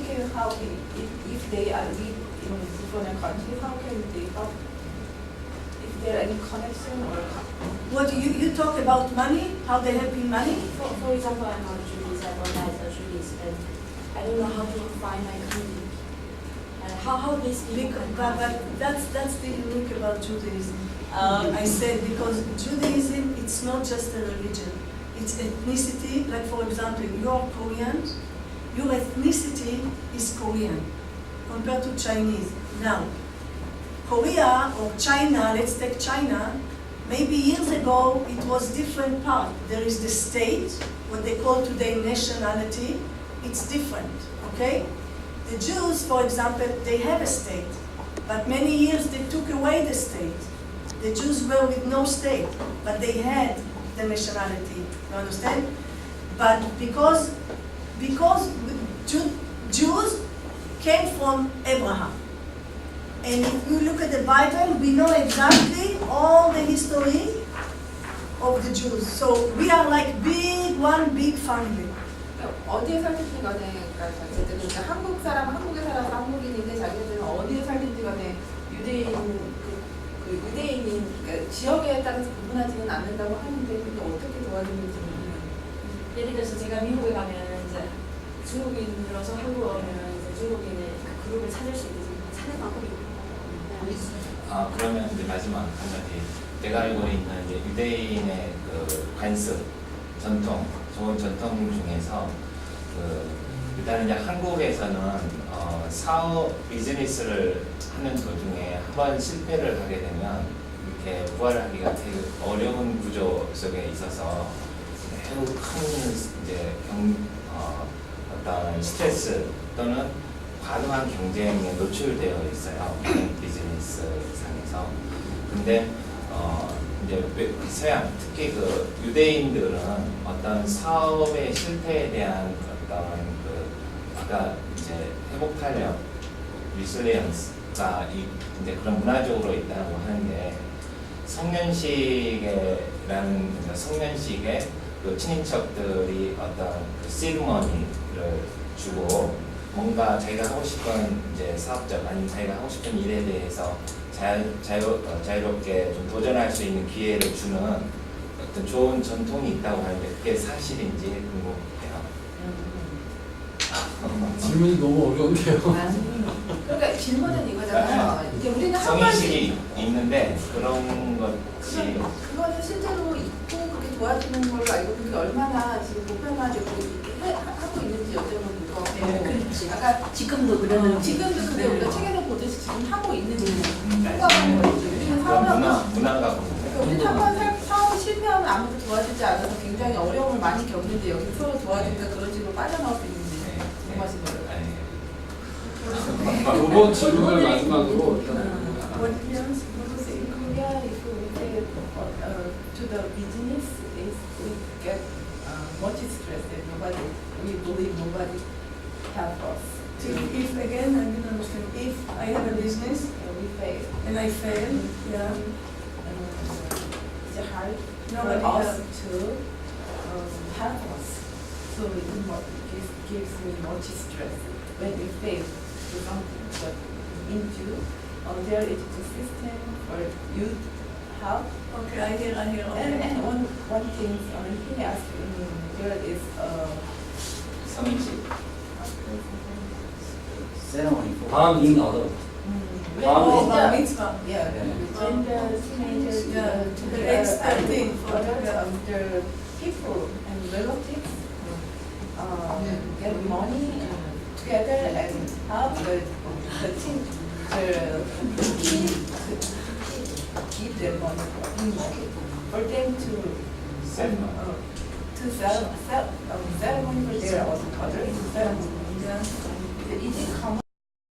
can help if they are live in different countries? How can they help? If there any connection or What you talk about money? How they help in money? For example, I'm not Jewish, I organize a Jewish, and I don't know how to find my country. How these people But that's the unique about Judaism. I said because Judaism, it's not just a religion. It's ethnicity. Like for example, you're Korean. Your ethnicity is Korean compared to Chinese. Now, Korea or China, let's take China, maybe years ago it was different part. There is the state, what they call today nationality, it's different, okay? The Jews, for example, they have a state, but many years they took away the state. The Jews were with no state, but they had the nationality, you understand? But because Jews came from Abraham. And if you look at the Bible, we know exactly all the history of the Jews. So we are like one big family. 어디에 살든지 간에 그러니까 어쨌든 그러니까 한국 사람 한국에 살아서 한국인인데 자기들은 어디에 살든지 간에 유대인 그 유대인인 그러니까 지역에 따라서 구분하지는 않는다고 하는데 근데 어떻게 도와주는지 모르겠어요. 예를 들어서 제가 미국에 가면 이제 중국인으로서 한국에 오면 이제 중국인의 그 그룹을 찾을 수 있는 찾는 방법이 있고. 그러면 이제 마지막 한마디. 내가 알고 있는 이제 유대인의 그 관습, 전통, 좋은 전통 중에서 일단 이제 한국에서는 사업 비즈니스를 하는 도중에 한번 실패를 하게 되면 이렇게 부활하기가 되게 어려운 구조 속에 있어서 매우 큰 이제 어떤 스트레스 또는 과도한 경쟁에 노출되어 있어요. 비즈니스 상에서. 근데 이제 서양, 특히 그 유대인들은 어떤 사업의 실패에 대한 어떤 아까 이제 회복 탄력, 리실리언스가 이제 그런 문화적으로 있다고 하는데 성년식에 그 친인척들이 어떤 그 시그머니를 주고 뭔가 자기가 하고 싶은 이제 사업적 아니면 자기가 하고 싶은 일에 대해서 자유롭게 좀 도전할 수 있는 기회를 주는 어떤 좋은 전통이 있다고 하는데 그게 사실인지 궁금해요. 질문이 너무 어려운데요. 그러니까 질문은 이거잖아요. 이제 우리는 한 성인식이 있는데 그런 것이 그거는 실제로 있고 그렇게 도와주는 걸로 알고 있는데 얼마나 지금 보편화되고 하고 있는지 여쭤보는 거. 그렇지. 아까 지금도 그러는 지금도 근데 우리가 책에서 보듯이 지금 하고 있는지 평가하는 거지. 우리는 사업을 문화가 우리 한번 사업이 실패하면 아무도 도와주지 않아서 굉장히 어려움을 많이 겪는데 여기 서로 도와주니까 그런 식으로 빠져나올 수 있는지 궁금하신 거예요. 이번 질문을 마지막으로 일단 Because in Korea, if we say to the business, is we get much stress and nobody, we believe nobody help us. If again, I didn't understand. If I have a business We fail. and I fail, yeah, It's hard nobody for us helps. to help us. So it gives me much stress when we fail to something. But in Jew, there is a system for youth help. Okay, I hear. Okay. And one thing he asked me, there is 성인식 ceremony for 다음 being adult. Oh, when bar mitzvah. yeah, when the teenagers, Yeah, the the age 13 for the people and relatives get money together and help the kids give their money for them to 셀마 ceremony for their other ceremony.